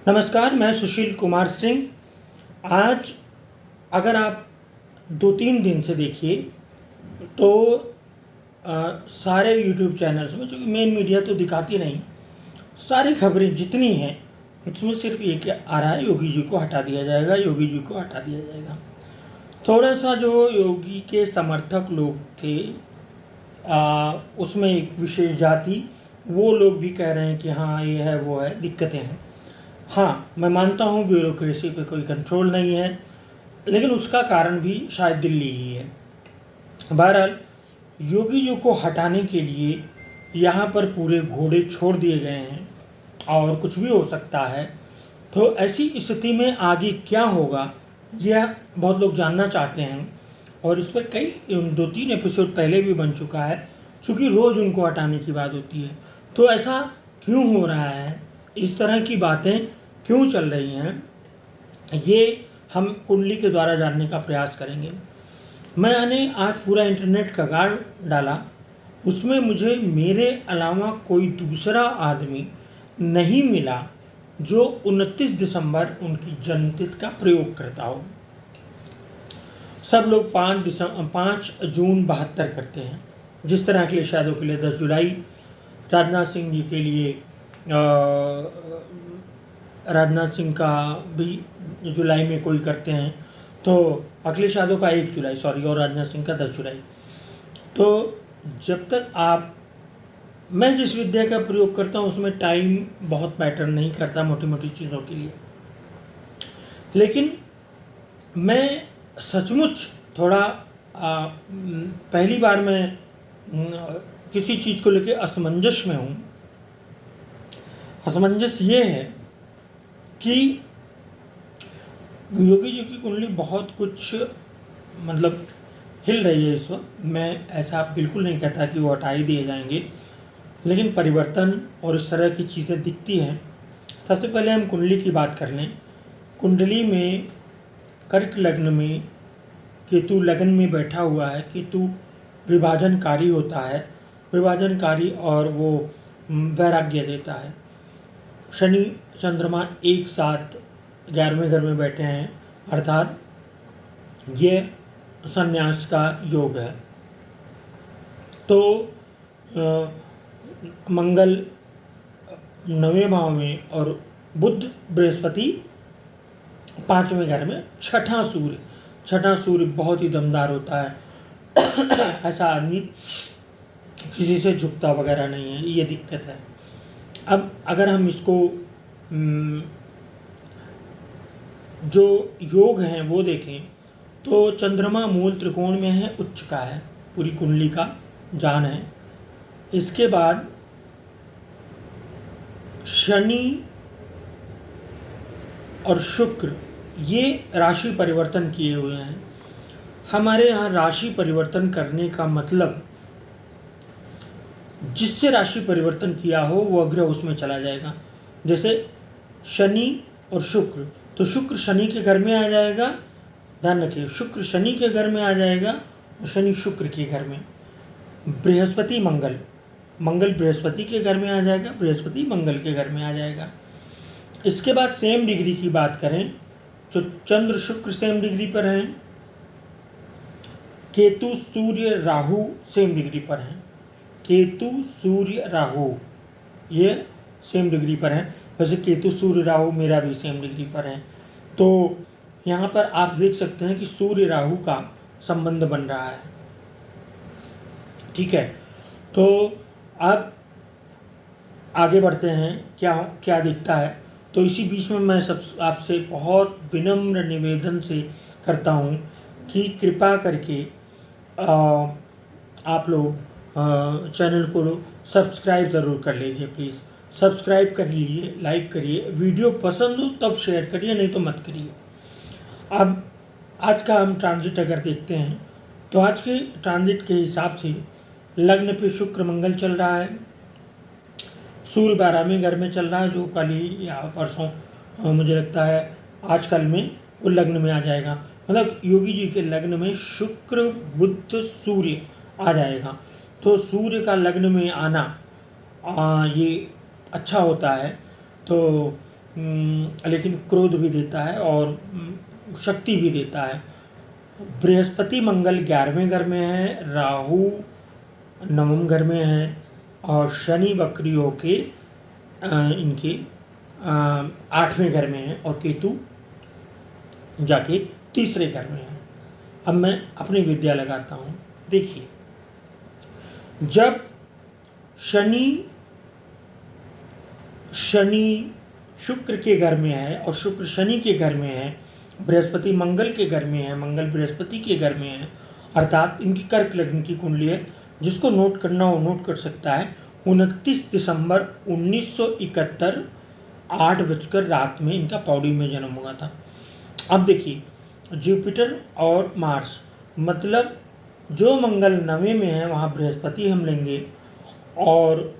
नमस्कार, मैं सुशील कुमार सिंह। आज अगर आप 2-3 दिन से देखिए तो सारे यूट्यूब चैनल्स में, चूँकि मेन मीडिया तो दिखाती नहीं, सारी खबरें जितनी हैं उसमें सिर्फ एक आ रहा है, योगी जी को हटा दिया जाएगा, योगी जी को हटा दिया जाएगा। थोड़ा सा जो योगी के समर्थक लोग थे उसमें एक विशेष जाति, वो लोग भी कह रहे हैं कि हाँ ये है वो है, दिक्कतें हैं। हाँ, मैं मानता हूँ ब्यूरोक्रेसी पे कोई कंट्रोल नहीं है, लेकिन उसका कारण भी शायद दिल्ली ही है। बहरहाल योगी जी को हटाने के लिए यहाँ पर पूरे घोड़े छोड़ दिए गए हैं और कुछ भी हो सकता है। तो ऐसी स्थिति में आगे क्या होगा यह बहुत लोग जानना चाहते हैं और इस पर कई 2-3 एपिसोड पहले भी बन चुका है, क्योंकि रोज़ उनको हटाने की बात होती है। तो ऐसा क्यों हो रहा है, इस तरह की बातें क्यों चल रही हैं, ये हम कुंडली के द्वारा जानने का प्रयास करेंगे। मैंने आज पूरा इंटरनेट का गाड़ डाला, उसमें मुझे मेरे अलावा कोई दूसरा आदमी नहीं मिला जो 29 दिसंबर उनकी जन्मतिथि का प्रयोग करता हो। सब लोग 5 जून 72 करते हैं। जिस तरह अखिलेश यादव के लिए 10 जुलाई, राजनाथ सिंह जी के लिए राजनाथ सिंह का भी जुलाई में कोई करते हैं, तो अखिलेश यादव का 1 जुलाई और राजनाथ सिंह का 10 जुलाई। तो जब तक मैं जिस विद्या का प्रयोग करता हूँ उसमें टाइम बहुत मैटर नहीं करता मोटी मोटी चीज़ों के लिए, लेकिन मैं सचमुच थोड़ा पहली बार मैं किसी चीज़ को लेकर असमंजस में हूँ। असमंजस ये है कि योगी जी की कुंडली बहुत कुछ मतलब हिल रही है इस वक्त। मैं ऐसा बिल्कुल नहीं कहता कि वो हटा ही दिए जाएंगे, लेकिन परिवर्तन और इस तरह की चीज़ें दिखती हैं। सबसे पहले हम कुंडली की बात कर लें। कुंडली में कर्क लग्न में केतु लगन में बैठा हुआ है। केतु विभाजनकारी होता है, विभाजनकारी, और वो वैराग्य देता है। शनि चंद्रमा एक साथ 11वें घर में बैठे हैं, अर्थात ये संन्यास का योग है। तो मंगल 9वें भाव में और बुध बृहस्पति 5वें घर में। छठा सूर्य बहुत ही दमदार होता है। ऐसा आदमी किसी से झुकता वगैरह नहीं है, ये दिक्कत है। अब अगर हम इसको जो योग हैं वो देखें तो चंद्रमा मूल त्रिकोण में है, उच्च का है, पूरी कुंडली का जान है। इसके बाद शनि और शुक्र ये राशि परिवर्तन किए हुए हैं। हमारे यहाँ राशि परिवर्तन करने का मतलब जिससे राशि परिवर्तन किया हो वो ग्रह उसमें चला जाएगा। जैसे शनि और शुक्र, तो शुक्र शनि के घर में आ जाएगा, ध्यान रखिए, शुक्र शनि के घर में आ जाएगा और शनि शुक्र के घर में। बृहस्पति मंगल बृहस्पति के घर में आ जाएगा, बृहस्पति मंगल के घर में आ जाएगा। इसके बाद सेम डिग्री की बात करें तो चंद्र शुक्र सेम डिग्री पर हैं, केतु सूर्य राहु सेम डिग्री पर हैं। केतु सूर्य राहु ये सेम डिग्री पर हैं। वैसे केतु सूर्य राहु मेरा भी सेम डिग्री पर है। तो यहाँ पर आप देख सकते हैं कि सूर्य राहु का संबंध बन रहा है, ठीक है। तो अब आगे बढ़ते हैं, क्या क्या दिखता है। तो इसी बीच में मैं आपसे बहुत विनम्र निवेदन से करता हूँ कि कृपा करके आप लोग चैनल को सब्सक्राइब ज़रूर कर लीजिए, प्लीज़ सब्सक्राइब कर लीजिए, लाइक करिए, वीडियो पसंद हो तब शेयर करिए, नहीं तो मत करिए। अब आज का हम ट्रांजिट अगर देखते हैं तो आज के ट्रांजिट के हिसाब से लग्न पे शुक्र मंगल चल रहा है, सूर्य 12वें घर में चल रहा है, जो कल ही या परसों मुझे लगता है आज कल में वो लग्न में आ जाएगा। मतलब योगी जी के लग्न में शुक्र बुध सूर्य आ जाएगा। तो सूर्य का लग्न में आना ये अच्छा होता है। तो लेकिन क्रोध भी देता है और शक्ति भी देता है। बृहस्पति मंगल 11वें घर में है, राहु 9वें घर में है और शनि वक्री होके इनके 8वें घर में है और केतु जाके 3रे घर में है। अब मैं अपनी विद्या लगाता हूँ। देखिए, जब शनि शुक्र के घर में है और शुक्र शनि के घर में है, बृहस्पति मंगल के घर में है, मंगल बृहस्पति के घर में है, अर्थात इनकी कर्क लग्न की कुंडली है। जिसको नोट करना हो नोट कर सकता है। 29 दिसंबर 1971 8 बजकर रात में इनका पौड़ी में जन्म हुआ था। अब देखिए, जुपिटर और मार्स, मतलब जो मंगल 9वें में है वहाँ बृहस्पति हम लेंगे और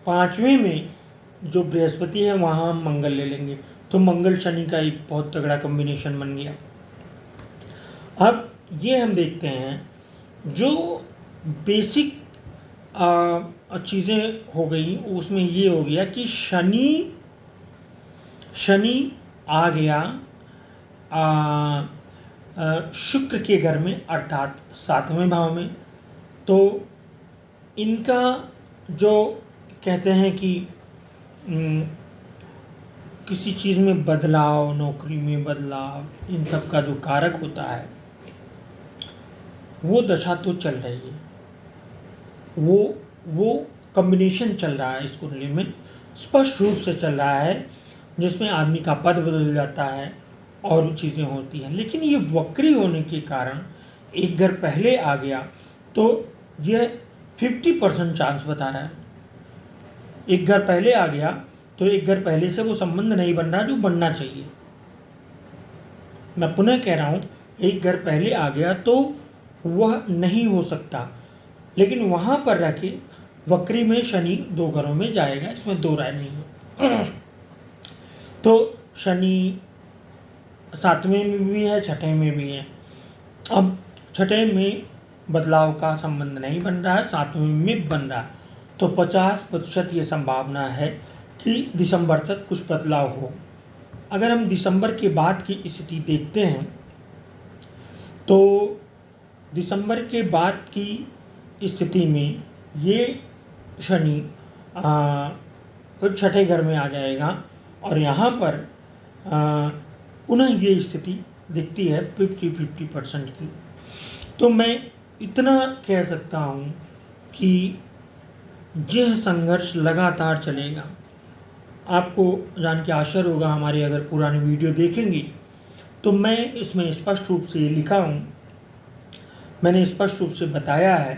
5वें में जो बृहस्पति है वहाँ हम मंगल ले लेंगे, तो मंगल शनि का एक बहुत तगड़ा कॉम्बिनेशन बन गया। अब ये हम देखते हैं जो बेसिक चीज़ें हो गई, उसमें ये हो गया कि शनि आ गया शुक्र के घर में अर्थात 7वें भाव में। तो इनका जो कहते हैं कि किसी चीज़ में बदलाव, नौकरी में बदलाव, इन सब का जो कारक होता है वो दशा तो चल रही है, वो कॉम्बिनेशन चल रहा है इस कुंडली में, स्पष्ट रूप से चल रहा है, जिसमें आदमी का पद बदल जाता है और चीज़ें होती हैं। लेकिन ये वक्री होने के कारण एक घर पहले आ गया तो यह 50% चांस बता रहा है। एक घर पहले आ गया तो एक घर पहले से वो संबंध नहीं बन रहा जो बनना चाहिए। मैं पुनः कह रहा हूँ, एक घर पहले आ गया तो वह नहीं हो सकता, लेकिन वहाँ पर रह के वक्री में शनि 2 घरों में जाएगा, इसमें 2 राय नहीं है। तो शनि 7वें में भी है, 6ठे में भी है। अब 6ठे में बदलाव का संबंध नहीं बन रहा है, 7वें में बन रहा है, तो 50% ये संभावना है कि दिसंबर तक कुछ बदलाव हो। अगर हम दिसंबर के बाद की स्थिति देखते हैं तो दिसंबर के बाद की स्थिति में ये शनि फिर 6ठे घर में आ जाएगा और यहाँ पर पुनः ये स्थिति दिखती है 50% की। तो मैं इतना कह सकता हूँ कि यह संघर्ष लगातार चलेगा। आपको जान के आश्चर्य होगा, हमारी अगर पुरानी वीडियो देखेंगे तो मैं इसमें स्पष्ट रूप से लिखा हूँ, मैंने स्पष्ट रूप से बताया है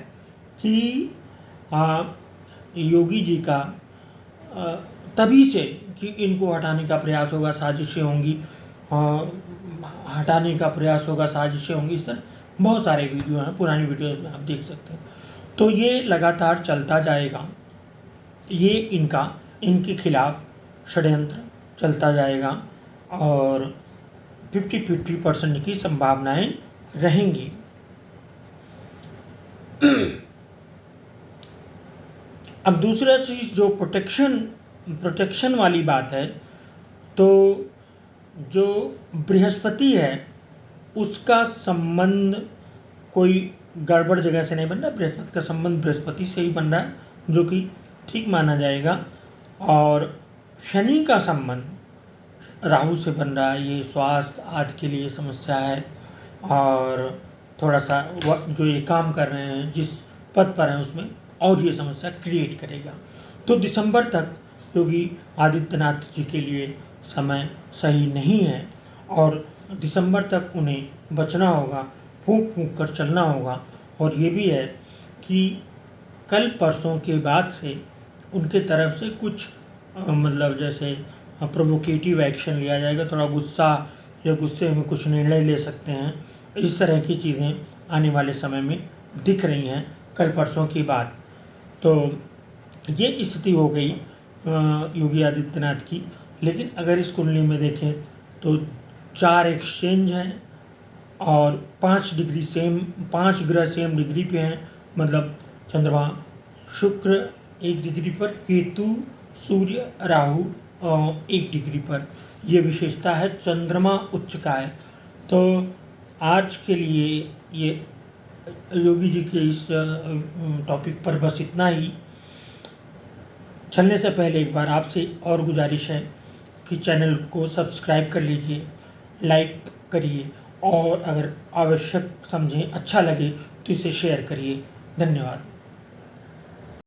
कि योगी जी का तभी से कि इनको हटाने का प्रयास होगा, साजिशें होंगी, हटाने का प्रयास होगा, साजिशें होंगी, इस तरह बहुत सारे वीडियो हैं, पुरानी वीडियोस में आप देख सकते हैं। तो ये लगातार चलता जाएगा, ये इनके खिलाफ षड्यंत्र चलता जाएगा और 50% की संभावनाएं रहेंगी। अब दूसरा चीज़ जो प्रोटेक्शन वाली बात है, तो जो बृहस्पति है उसका संबंध कोई गड़बड़ जगह से नहीं बन रहा, बृहस्पति का संबंध बृहस्पति से ही बन रहा है, जो कि ठीक माना जाएगा। और शनि का संबंध राहु से बन रहा है, ये स्वास्थ्य आदि के लिए समस्या है और थोड़ा सा जो ये काम कर रहे हैं जिस पद पर हैं उसमें और ये समस्या क्रिएट करेगा। तो दिसंबर तक योगी आदित्यनाथ जी के लिए समय सही नहीं है और दिसंबर तक उन्हें बचना होगा, फूंक फूंक कर चलना होगा। और ये भी है कि कल परसों के बाद से उनके तरफ से कुछ मतलब जैसे प्रोवोकेटिव एक्शन लिया जाएगा, थोड़ा गुस्सा या गुस्से में कुछ निर्णय ले सकते हैं, इस तरह की चीज़ें आने वाले समय में दिख रही हैं कल परसों की बात। तो ये स्थिति हो गई योगी आदित्यनाथ की। लेकिन अगर इस कुंडली में देखें तो 4 एक्सचेंज हैं और 5 ग्रह सेम डिग्री पे हैं, मतलब चंद्रमा शुक्र 1 डिग्री पर, केतु सूर्य राहु 1 डिग्री पर। ये विशेषता है चंद्रमा उच्चकाय। तो आज के लिए ये योगी जी के इस टॉपिक पर बस इतना ही। चलने से पहले एक बार आपसे और गुजारिश है कि चैनल को सब्सक्राइब कर लीजिए, लाइक करिए और अगर आवश्यक समझें, अच्छा लगे तो इसे शेयर करिए। धन्यवाद।